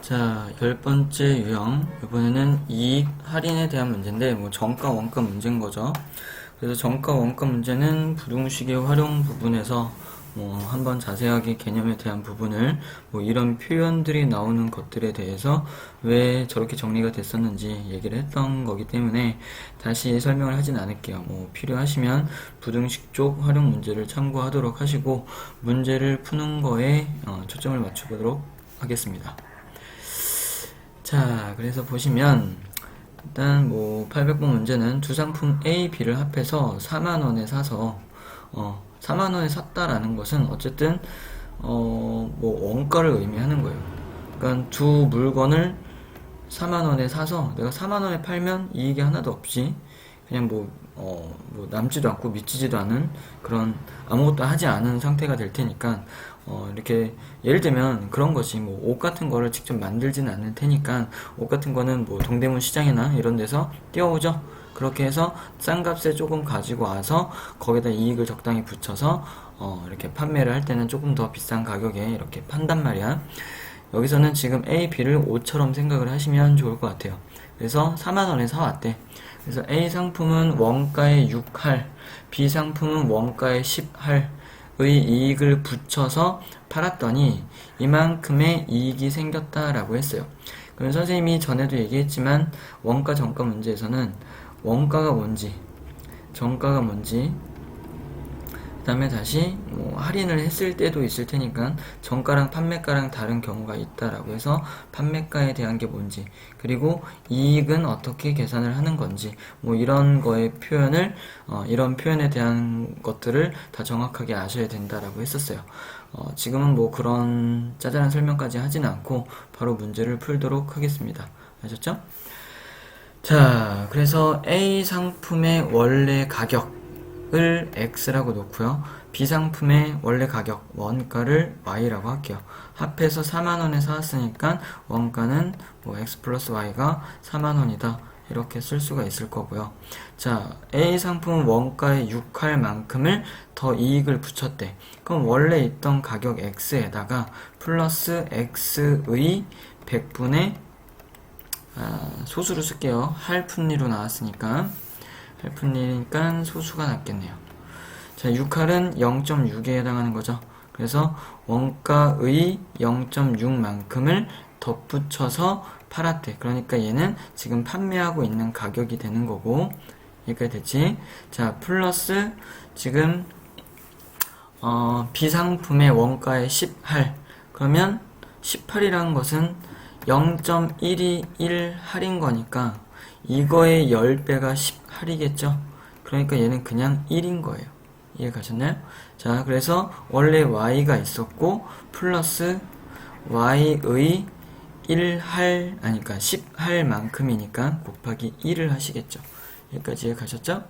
자, 10번째 유형. 이번에는 이익 할인에 대한 문제인데, 정가, 원가 문제인 거죠. 그래서 정가, 원가 문제는 부등식의 활용 부분에서 한번 자세하게 개념에 대한 부분을 이런 표현들이 나오는 것들에 대해서 왜 저렇게 정리가 됐었는지 얘기를 했던 거기 때문에 다시 설명을 하진 않을게요. 필요하시면 부등식 쪽 활용 문제를 참고하도록 하시고 문제를 푸는 거에 초점을 맞춰보도록 하겠습니다. 자, 그래서 보시면 일단 800번 문제는 두 상품 A, B를 합해서 4만원에 사서 4만원에 샀다라는 것은 어쨌든 원가를 의미하는 거예요. 그러니까 두 물건을 4만원에 사서 내가 4만원에 팔면 이익이 하나도 없이 그냥 남지도 않고 미치지도 않은 그런 아무것도 하지 않은 상태가 될 테니까 이렇게 예를 들면 그런 것이 옷 같은 거를 직접 만들지는 않을 테니까 옷 같은 거는 동대문 시장이나 이런 데서 띄워오죠. 그렇게 해서 싼 값에 조금 가지고 와서 거기다 이익을 적당히 붙여서 이렇게 판매를 할 때는 조금 더 비싼 가격에 이렇게 판단 말이야. 여기서는 지금 A, B를 옷처럼 생각을 하시면 좋을 것 같아요. 그래서 4만원에 사왔대. 그래서 A 상품은 원가의 6할, B 상품은 원가의 10할의 이익을 붙여서 팔았더니 이만큼의 이익이 생겼다라고 했어요. 그럼 선생님이 전에도 얘기했지만 원가 정가 문제에서는 원가가 뭔지, 정가가 뭔지, 그 다음에 다시 할인을 했을 때도 있을 테니까 정가랑 판매가랑 다른 경우가 있다라고 해서 판매가에 대한 게 뭔지, 그리고 이익은 어떻게 계산을 하는 건지 이런 거의 표현을 이런 표현에 대한 것들을 다 정확하게 아셔야 된다라고 했었어요. 지금은 그런 짜잘한 설명까지 하지는 않고 바로 문제를 풀도록 하겠습니다. 아셨죠? 자, 그래서 A 상품의 원래 가격을 X라고 놓고요. B 상품의 원래 가격, 원가를 Y라고 할게요. 합해서 4만원에 사왔으니까 원가는 X 플러스 Y가 4만원이다. 이렇게 쓸 수가 있을 거고요. 자, A 상품은 원가의 6할 만큼을 더 이익을 붙였대. 그럼 원래 있던 가격 X에다가 플러스 X의 100분의 소수로 쓸게요. 할푼리로 나왔으니까 할푼리니까 소수가 낫겠네요. 자, 6할은 0.6에 해당하는 거죠. 그래서 원가의 0.6만큼을 덧붙여서 팔았대. 그러니까 얘는 지금 판매하고 있는 가격이 되는 거고, 여기까지 됐지? 자, 플러스 지금 B 상품의 원가의 10할. 그러면 18이라는 것은 0.121 할인 거니까 이거의 10배가 10할이겠죠. 그러니까 얘는 그냥 1인 거예요. 이해 가셨나요? 자, 그래서 원래 Y가 있었고 플러스 Y의 1할, 그러니까 10할 만큼이니까 곱하기 1을 하시겠죠. 여기까지 이해 가셨죠?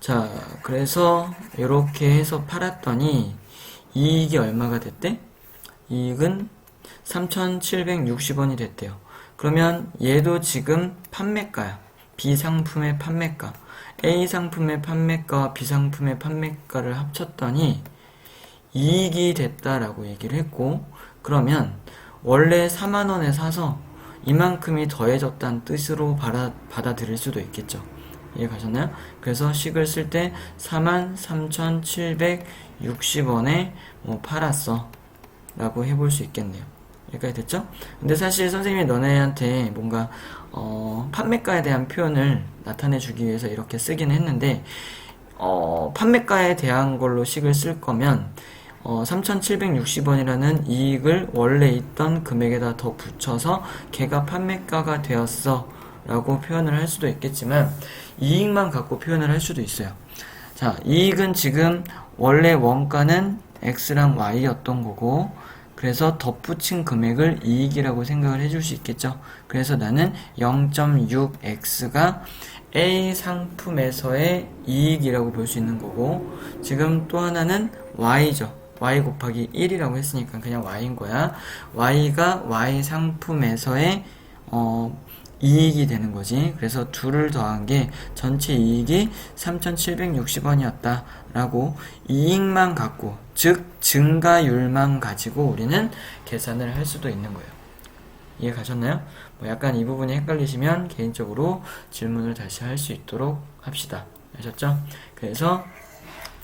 자, 그래서 이렇게 해서 팔았더니 이익이 얼마가 됐대? 이익은 3,760원이 됐대요. 그러면 얘도 지금 판매가야. B 상품의 판매가. A 상품의 판매가와 B 상품의 판매가를 합쳤더니 이익이 됐다라고 얘기를 했고, 그러면 원래 4만원에 사서 이만큼이 더해졌다는 뜻으로 받아들일 수도 있겠죠. 이해 가셨나요? 그래서 식을 쓸 때 43,760원에 팔았어 라고 해볼 수 있겠네요. 여기까지 됐죠? 근데 사실 선생님이 너네한테 뭔가 판매가에 대한 표현을 나타내 주기 위해서 이렇게 쓰긴 했는데 판매가에 대한 걸로 식을 쓸 거면 3,760원이라는 이익을 원래 있던 금액에다 더 붙여서 걔가 판매가가 되었어 라고 표현을 할 수도 있겠지만 이익만 갖고 표현을 할 수도 있어요. 자, 이익은 지금 원래 원가는 X랑 Y였던 거고, 그래서 덧붙인 금액을 이익이라고 생각을 해줄 수 있겠죠. 그래서 나는 0.6x가 A 상품에서의 이익이라고 볼 수 있는 거고, 지금 또 하나는 Y죠. Y 곱하기 1이라고 했으니까 그냥 Y인 거야. Y가 Y 상품에서의 이익이 되는 거지. 그래서 둘을 더한 게 전체 이익이 3,760원이었다 라고 이익만 갖고, 즉 증가율만 가지고 우리는 계산을 할 수도 있는 거예요. 이해 가셨나요? 뭐 약간 이 부분이 헷갈리시면 개인적으로 질문을 다시 할 수 있도록 합시다. 아셨죠? 그래서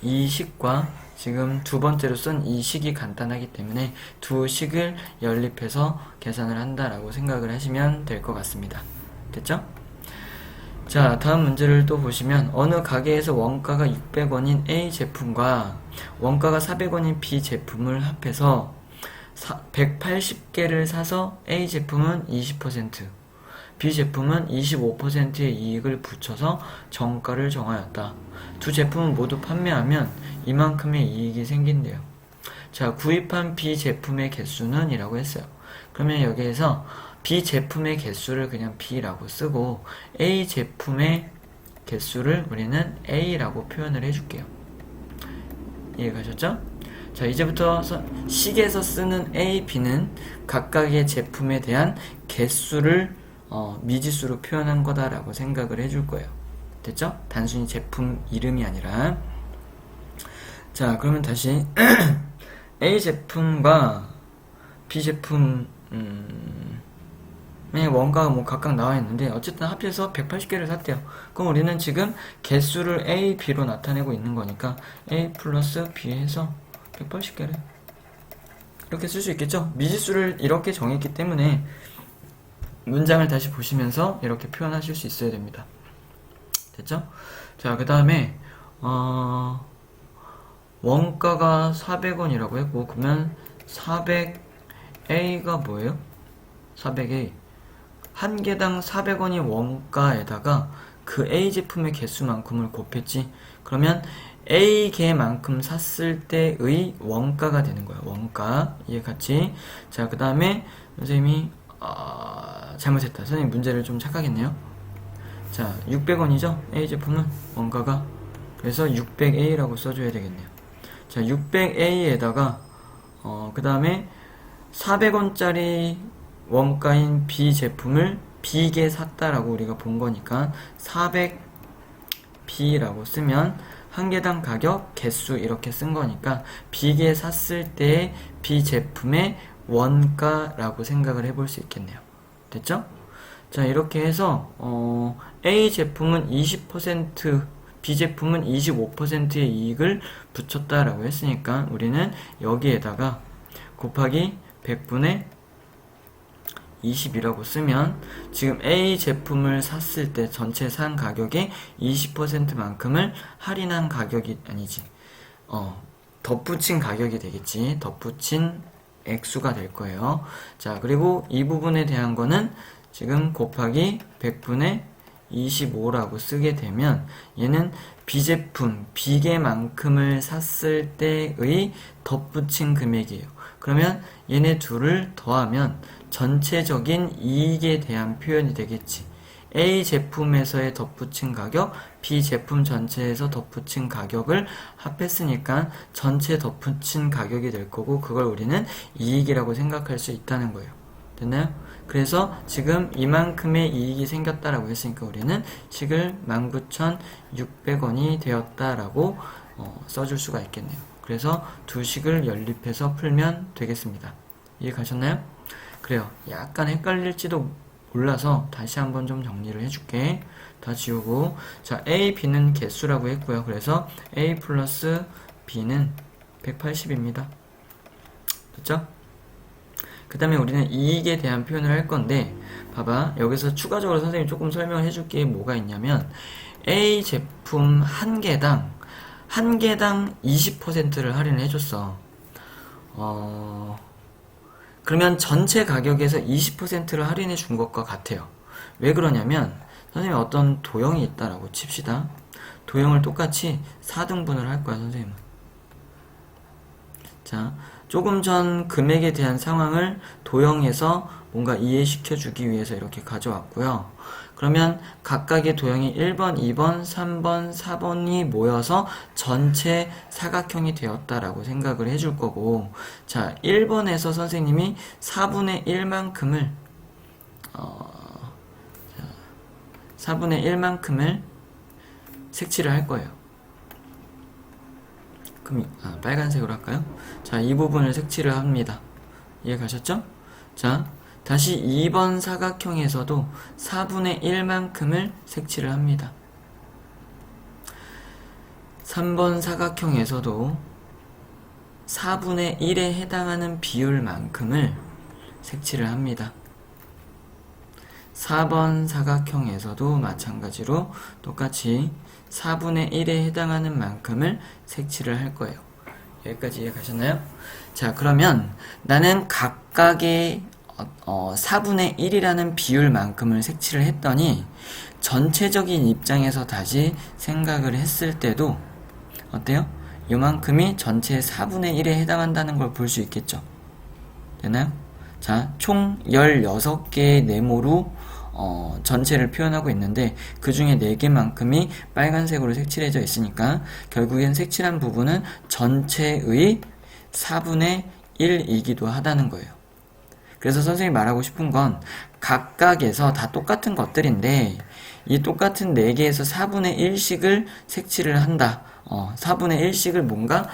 이 식과 지금 두 번째로 쓴 이 식이 간단하기 때문에 두 식을 연립해서 계산을 한다라고 생각을 하시면 될 것 같습니다. 됐죠? 자, 다음 문제를 또 보시면 어느 가게에서 원가가 600원인 A 제품과 원가가 400원인 B 제품을 합해서 180개를 사서 A 제품은 20%, B 제품은 25%의 이익을 붙여서 정가를 정하였다. 두 제품은 모두 판매하면 이만큼의 이익이 생긴대요. 자, 구입한 B 제품의 개수는 이라고 했어요. 그러면 여기에서 B 제품의 개수를 그냥 B라고 쓰고 A 제품의 개수를 우리는 A라고 표현을 해줄게요. 이해 가셨죠? 자, 이제부터 식에서 쓰는 A, B는 각각의 제품에 대한 개수를 미지수로 표현한 거다라고 생각을 해줄 거예요. 됐죠? 단순히 제품 이름이 아니라. 자, 그러면 다시 A 제품과 B 제품 원가가 뭐 각각 나와 있는데 어쨌든 합해서 180개를 샀대요. 그럼 우리는 지금 개수를 A, B로 나타내고 있는 거니까 A 플러스 B 해서 180개를 이렇게 쓸 수 있겠죠? 미지수를 이렇게 정했기 때문에 문장을 다시 보시면서 이렇게 표현하실 수 있어야 됩니다. 됐죠? 자, 그 다음에 원가가 400원이라고 했고 그러면 400A가 뭐예요? 400A 한 개당 400원이 원가에다가 그 A 제품의 개수만큼을 곱했지. 그러면 A 개만큼 샀을 때의 원가가 되는 거야. 원가. 이해 같이. 자, 그 다음에 선생님이 잘못했다. 선생님 문제를 좀 착각했네요. 자, 600원이죠? A 제품은 원가가. 그래서 600A라고 써줘야 되겠네요. 자, 600A에다가 그 다음에 400원짜리 원가인 B 제품을 B개 샀다라고 우리가 본 거니까 400B라고 쓰면 한 개당 가격, 개수 이렇게 쓴 거니까 B개 샀을 때의 B 제품의 원가라고 생각을 해볼 수 있겠네요. 됐죠? 자, 이렇게 해서 A 제품은 20%, B 제품은 25%의 이익을 붙였다라고 했으니까 우리는 여기에다가 곱하기 100분의 20이라고 쓰면 지금 A 제품을 샀을 때 전체 산 가격의 20%만큼을 할인한 가격이 아니지 덧붙인 가격이 되겠지. 덧붙인 액수가 될 거예요. 자, 그리고 이 부분에 대한 거는 지금 곱하기 100분의 25라고 쓰게 되면 얘는 B 제품 B개만큼을 샀을 때의 덧붙인 금액이에요. 그러면 얘네 둘을 더하면 전체적인 이익에 대한 표현이 되겠지. A 제품에서의 덧붙인 가격, B 제품 전체에서 덧붙인 가격을 합했으니까 전체 덧붙인 가격이 될 거고 그걸 우리는 이익이라고 생각할 수 있다는 거예요. 됐나요? 그래서 지금 이만큼의 이익이 생겼다라고 했으니까 우리는 식을 19,600원이 되었다라고 써줄 수가 있겠네요. 그래서 두 식을 연립해서 풀면 되겠습니다. 이해 가셨나요? 그래요. 약간 헷갈릴지도 몰라서 다시 한번 좀 정리를 해줄게. 다 지우고. 자, A, B는 개수라고 했고요. 그래서 A 플러스 B는 180입니다. 됐죠? 그 다음에 우리는 이익에 대한 표현을 할 건데, 봐봐. 여기서 추가적으로 선생님이 조금 설명을 해줄 게 뭐가 있냐면, A 제품 한 개당 20%를 할인을 해줬어. 그러면 전체 가격에서 20%를 할인해 준 것과 같아요. 왜 그러냐면 선생님이 어떤 도형이 있다라고 칩시다. 도형을 똑같이 4등분을 할 거야, 선생님은. 자, 조금 전 금액에 대한 상황을 도형에서 뭔가 이해시켜 주기 위해서 이렇게 가져왔고요. 그러면 각각의 도형이 1번, 2번, 3번, 4번이 모여서 전체 사각형이 되었다라고 생각을 해줄 거고, 자, 1번에서 선생님이 4분의 1만큼을 4분의 1만큼을 색칠을 할 거예요. 그럼 빨간색으로 할까요? 자, 이 부분을 색칠을 합니다. 이해 가셨죠? 자, 다시 2번 사각형에서도 4분의 1만큼을 색칠을 합니다. 3번 사각형에서도 4분의 1에 해당하는 비율만큼을 색칠을 합니다. 4번 사각형에서도 마찬가지로 똑같이 4분의 1에 해당하는 만큼을 색칠을 할 거예요. 여기까지 이해 가셨나요? 자, 그러면 나는 각각의 4분의 1이라는 비율만큼을 색칠을 했더니 전체적인 입장에서 다시 생각을 했을 때도 어때요? 요만큼이 전체의 4분의 1에 해당한다는 걸 볼 수 있겠죠? 되나요? 자, 총 16개의 네모로 전체를 표현하고 있는데 그 중에 4개만큼이 빨간색으로 색칠해져 있으니까 결국엔 색칠한 부분은 전체의 4분의 1이기도 하다는 거예요. 그래서 선생님이 말하고 싶은 건 각각에서 다 똑같은 것들인데 이 똑같은 4개에서 4분의 1씩을 색칠을 한다. 4분의 1씩을 뭔가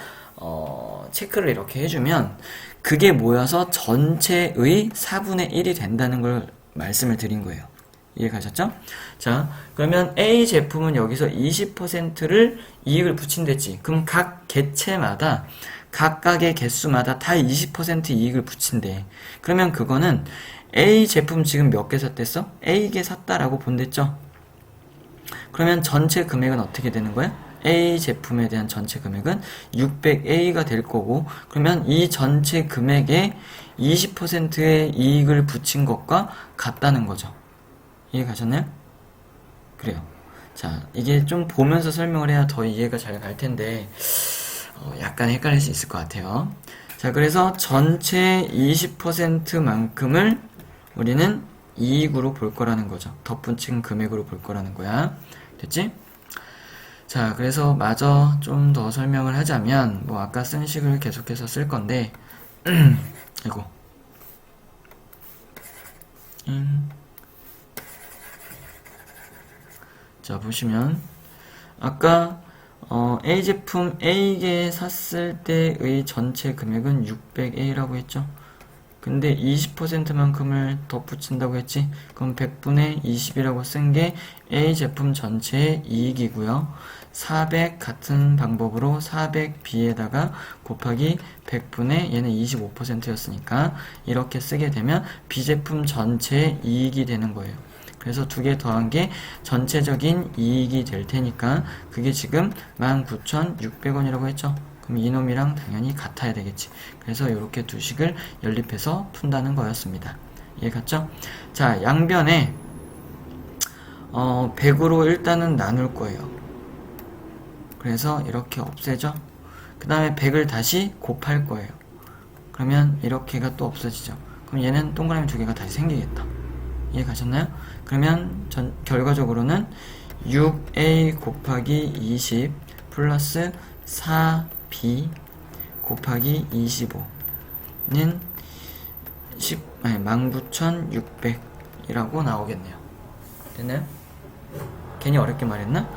체크를 이렇게 해주면 그게 모여서 전체의 4분의 1이 된다는 걸 말씀을 드린 거예요. 이해 가셨죠? 자, 그러면 A 제품은 여기서 20%를 이익을 붙인댔지. 그럼 각 개체마다 각각의 개수마다 다 20% 이익을 붙인대. 그러면 그거는 A 제품 지금 몇 개 샀댔어? A개 샀다라고 본댔죠? 그러면 전체 금액은 어떻게 되는 거야? A 제품에 대한 전체 금액은 600A가 될 거고, 그러면 이 전체 금액에 20%의 이익을 붙인 것과 같다는 거죠. 이해 가셨나요? 그래요. 자, 이게 좀 보면서 설명을 해야 더 이해가 잘 갈 텐데 약간 헷갈릴 수 있을 것 같아요. 자, 그래서 전체 20%만큼을 우리는 이익으로 볼 거라는 거죠. 덧붙인 금액으로 볼 거라는 거야. 됐지? 자, 그래서 마저 좀 더 설명을 하자면 뭐 아까 쓴 식을 계속해서 쓸 건데 이거 자, 보시면 아까 A 제품 A개 샀을 때의 전체 금액은 600A라고 했죠. 근데 20%만큼을 덧붙인다고 했지. 그럼 100분의 20이라고 쓴 게 A 제품 전체의 이익이고요. 400 같은 방법으로 400B에다가 곱하기 100분의 얘는 25%였으니까 이렇게 쓰게 되면 B 제품 전체의 이익이 되는 거예요. 그래서 두 개 더한 게 전체적인 이익이 될 테니까 그게 지금 19,600원이라고 했죠. 그럼 이놈이랑 당연히 같아야 되겠지. 그래서 이렇게 두 식을 연립해서 푼다는 거였습니다. 이해 갔죠? 자, 양변에 100으로 일단은 나눌 거예요. 그래서 이렇게 없애죠. 그 다음에 100을 다시 곱할 거예요. 그러면 이렇게가 또 없어지죠. 그럼 얘는 동그라미 두 개가 다시 생기겠다. 이해 가셨나요? 그러면 결과적으로는 6a 곱하기 20 플러스 4b 곱하기 25는 19,600이라고 나오겠네요. 됐나요? 괜히 어렵게 말했나?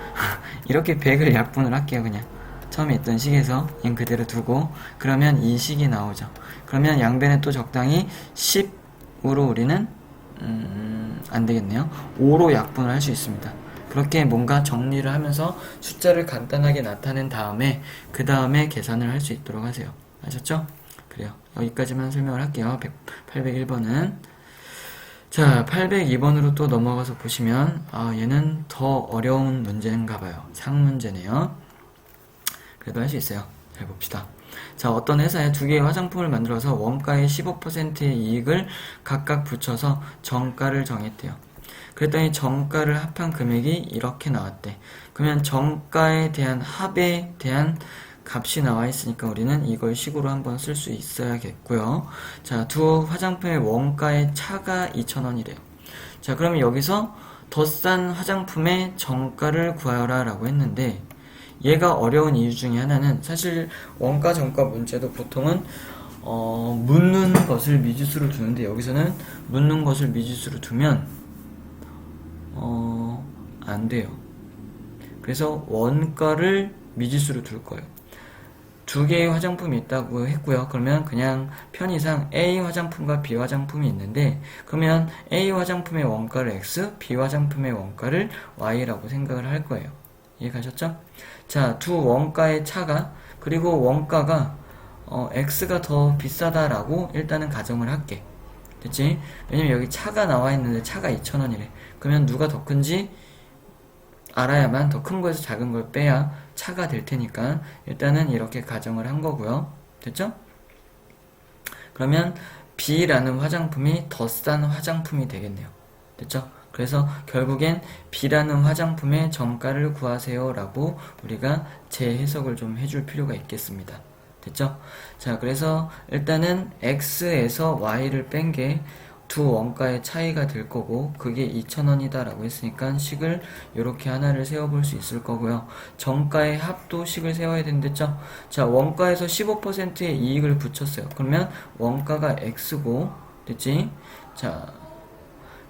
이렇게 100을 약분을 할게요. 그냥 처음에 있던 식에서 그냥 그대로 두고 그러면 이 식이 나오죠. 그러면 양변에 또 적당히 10으로 우리는 안 되겠네요. 5로 약분을 할 수 있습니다. 그렇게 뭔가 정리를 하면서 숫자를 간단하게 나타낸 다음에 그 다음에 계산을 할 수 있도록 하세요. 아셨죠? 그래요. 여기까지만 설명을 할게요. 801번은 자, 802번으로 또 넘어가서 보시면 얘는 더 어려운 문제인가 봐요. 상문제네요. 그래도 할 수 있어요. 잘 봅시다. 자, 어떤 회사에 두 개의 화장품을 만들어서 원가의 15%의 이익을 각각 붙여서 정가를 정했대요. 그랬더니 정가를 합한 금액이 이렇게 나왔대. 그러면 정가에 대한 합에 대한 값이 나와 있으니까 우리는 이걸 식으로 한번 쓸 수 있어야겠고요. 자, 두 화장품의 원가의 차가 2,000원이래요. 자, 그러면 여기서 더 싼 화장품의 정가를 구하라 라고 했는데 얘가 어려운 이유 중에 하나는 사실 원가 정가 문제도 보통은 묻는 것을 미지수로 두는데 여기서는 묻는 것을 미지수로 두면 안 돼요. 그래서 원가를 미지수로 둘 거예요. 두 개의 화장품이 있다고 했고요. 그러면 그냥 편의상 A 화장품과 B 화장품이 있는데, 그러면 A 화장품의 원가를 X, B 화장품의 원가를 Y라고 생각을 할 거예요. 이해가셨죠? 자, 두 원가의 차가, 그리고 원가가 X가 더 비싸다라고 일단은 가정을 할게. 됐지? 왜냐면 여기 차가 나와 있는데 차가 2,000원이래. 그러면 누가 더 큰지 알아야만, 더 큰 거에서 작은 걸 빼야 차가 될 테니까 일단은 이렇게 가정을 한 거고요. 됐죠? 그러면 B라는 화장품이 더 싼 화장품이 되겠네요. 됐죠? 그래서 결국엔 B라는 화장품의 정가를 구하세요 라고 우리가 재해석을 좀 해줄 필요가 있겠습니다. 됐죠? 자, 그래서 일단은 X에서 Y를 뺀 게 두 원가의 차이가 될 거고, 그게 2,000원이다 라고 했으니까 식을 이렇게 하나를 세워볼 수 있을 거고요. 정가의 합도 식을 세워야 된댔죠? 자, 원가에서 15%의 이익을 붙였어요. 그러면 원가가 X고, 됐지? 자,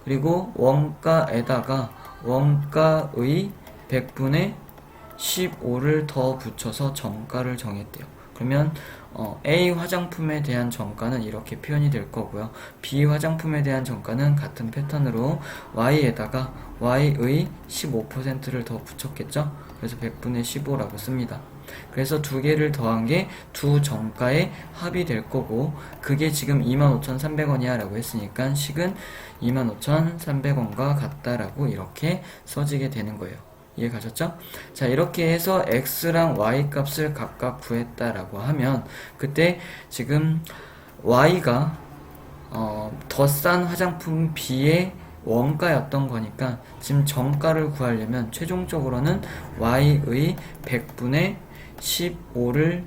그리고 원가에다가 원가의 100분의 15를 더 붙여서 정가를 정했대요. 그러면 A 화장품에 대한 정가는 이렇게 표현이 될 거고요. B 화장품에 대한 정가는 같은 패턴으로 Y에다가 Y의 15%를 더 붙였겠죠? 그래서 100분의 15라고 씁니다. 그래서 두 개를 더한 게 두 정가의 합이 될 거고, 그게 지금 25,300원이야 라고 했으니까 식은 25,300원과 같다라고 이렇게 써지게 되는 거예요. 이해 가셨죠? 자, 이렇게 해서 X랑 Y 값을 각각 구했다라고 하면, 그때 지금 Y가 더 싼 화장품 B의 원가였던 거니까 지금 정가를 구하려면 최종적으로는 Y의 100분의 15를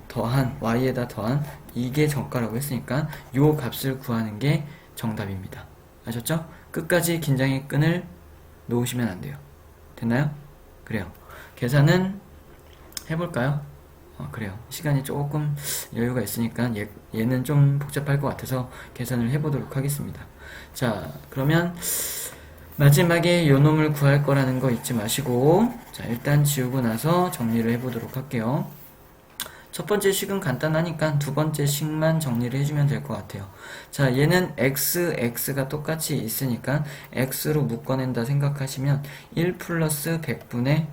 더한, Y에다 더한 이게 정가라고 했으니까 요 값을 구하는 게 정답입니다. 아셨죠? 끝까지 긴장의 끈을 놓으시면 안 돼요. 됐나요? 그래요. 계산은 해볼까요? 그래요. 시간이 조금 여유가 있으니까 얘는 좀 복잡할 것 같아서 계산을 해보도록 하겠습니다. 자, 그러면 마지막에 요 놈을 구할 거라는 거 잊지 마시고, 자, 일단 지우고 나서 정리를 해보도록 할게요. 첫 번째 식은 간단하니까 두 번째 식만 정리를 해주면 될 것 같아요. 자, 얘는 x가 똑같이 있으니까 x로 묶어낸다 생각하시면 1 플러스 100분의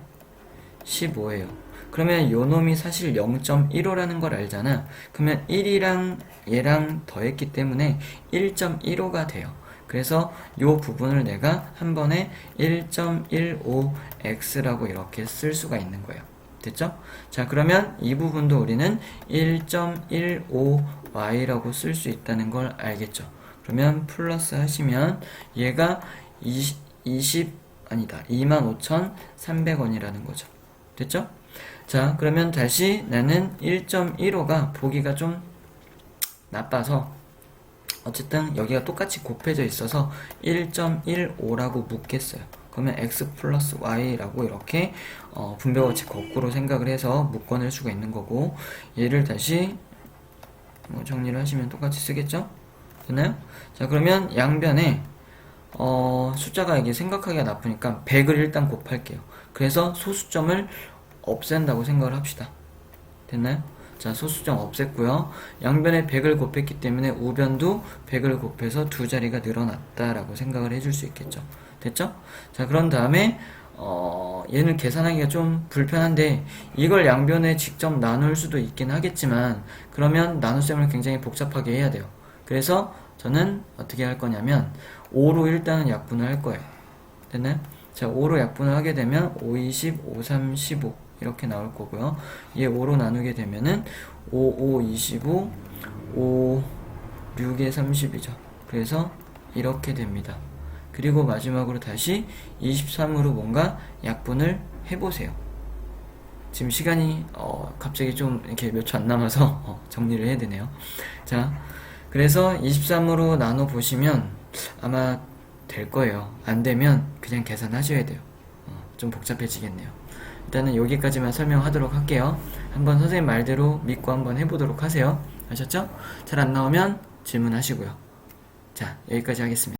15예요. 그러면 요 놈이 사실 0.15라는 걸 알잖아. 그러면 1이랑 얘랑 더했기 때문에 1.15가 돼요. 그래서 요 부분을 내가 한 번에 1.15x라고 이렇게 쓸 수가 있는 거예요. 됐죠? 자, 그러면 이 부분도 우리는 1.15y라고 쓸 수 있다는 걸 알겠죠? 그러면 플러스 하시면 얘가 25,300원이라는 거죠. 됐죠? 자, 그러면 다시 나는 1.15가 보기가 좀 나빠서 어쨌든 여기가 똑같이 곱해져 있어서 1.15라고 묶겠어요. 그러면 x 플러스 y라고 이렇게 분배법칙 거꾸로 생각을 해서 묶어낼 수가 있는 거고, 얘를 다시 정리를 하시면 똑같이 쓰겠죠? 됐나요? 자, 그러면 양변에 숫자가 이게 생각하기가 나쁘니까 100을 일단 곱할게요. 그래서 소수점을 없앤다고 생각을 합시다. 됐나요? 자, 소수점 없앴고요. 양변에 100을 곱했기 때문에 우변도 100을 곱해서 두 자리가 늘어났다라고 생각을 해줄 수 있겠죠. 됐죠? 자, 그런 다음에 얘는 계산하기가 좀 불편한데 이걸 양변에 직접 나눌 수도 있긴 하겠지만, 그러면 나눗셈을 굉장히 복잡하게 해야 돼요. 그래서 저는 어떻게 할 거냐면 5로 일단은 약분을 할 거예요. 됐나요? 자, 5로 약분을 하게 되면 5, 20, 5, 3, 15 이렇게 나올 거고요. 얘 5로 나누게 되면은 5, 5, 25, 5, 6에 30이죠. 그래서 이렇게 됩니다. 그리고 마지막으로 다시 23으로 뭔가 약분을 해보세요. 지금 시간이 갑자기 좀 이렇게 몇 초 안 남아서 정리를 해야 되네요. 자, 그래서 23으로 나눠 보시면 아마 될 거예요. 안 되면 그냥 계산하셔야 돼요. 좀 복잡해지겠네요. 일단은 여기까지만 설명하도록 할게요. 한번 선생님 말대로 믿고 한번 해보도록 하세요. 아셨죠? 잘 안 나오면 질문하시고요. 자, 여기까지 하겠습니다.